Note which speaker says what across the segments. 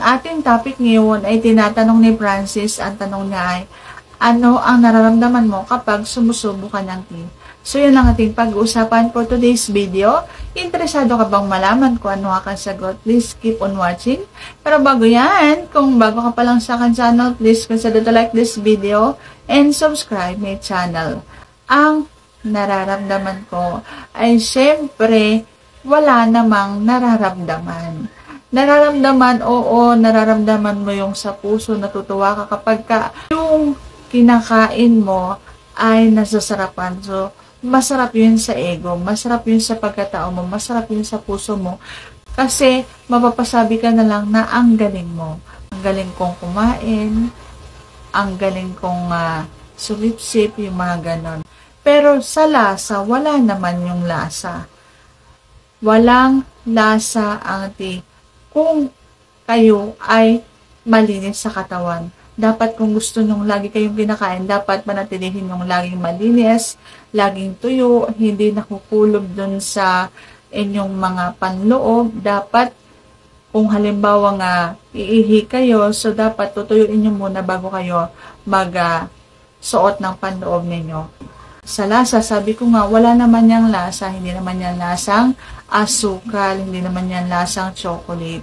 Speaker 1: ating topic ngayon ay tinatanong ni Francis. Ang tanong niya ay, ano ang nararamdaman mo kapag sumusubo ka ng tea? So, yun ang ating pag-uusapan for today's video. Interesado ka bang malaman kung ano ang sagot? Please keep on watching. Pero bago yan, kung bago ka pa lang sa akin channel, please consider to like this video and subscribe my channel. Ang nararamdaman ko ay syempre wala namang nararamdaman. Nararamdaman, oo, nararamdaman mo yung sa puso, natutuwa ka kapag yung kinakain mo ay nasasarapan. So, masarap yun sa ego, masarap yun sa pagkatao mo, masarap yun sa puso mo. Kasi, mapapasabi ka na lang na ang galing mo. Ang galing kong kumain, ang galing kong sulip-sip, yung mga ganon. Pero sa lasa, wala naman yung lasa. Walang lasa ang tea. Kung kayo ay malinis sa katawan, dapat kung gusto nyong lagi kayong kinakain, dapat manatilihin yung laging malinis, laging tuyo, hindi nakukulob dun sa inyong mga panloob. Dapat, kung halimbawa nga iihi kayo, so dapat tutuyuin nyo muna bago kayo suot ng panloob ninyo. Sa lasa, sabi ko nga, wala naman yang lasa, hindi naman yan lasang asukal, hindi naman yan lasang chocolate.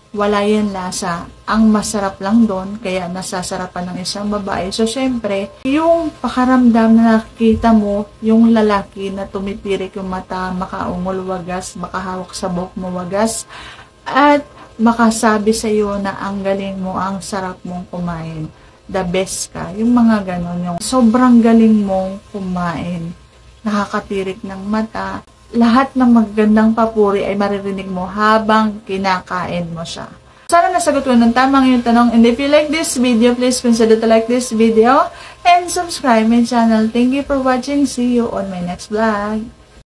Speaker 1: Wala yan lasa. Ang masarap lang doon, kaya nasasarapan ng isang babae. So, syempre, yung pakaramdam na nakikita mo, yung lalaki na tumipirik yung mata, makaungol wagas, makahawak sa buhok mo wagas, at makasabi sa iyo na ang galing mo, ang sarap mong kumain. The best ka. Yung mga ganon, yung sobrang galing mong kumain. Nakakatirik ng mata. Lahat ng magagandang papuri ay maririnig mo habang kinakain mo siya. Sana nasagot ko ng tamang yung tanong. And if you like this video, please consider to like this video and subscribe my channel. Thank you for watching. See you on my next vlog.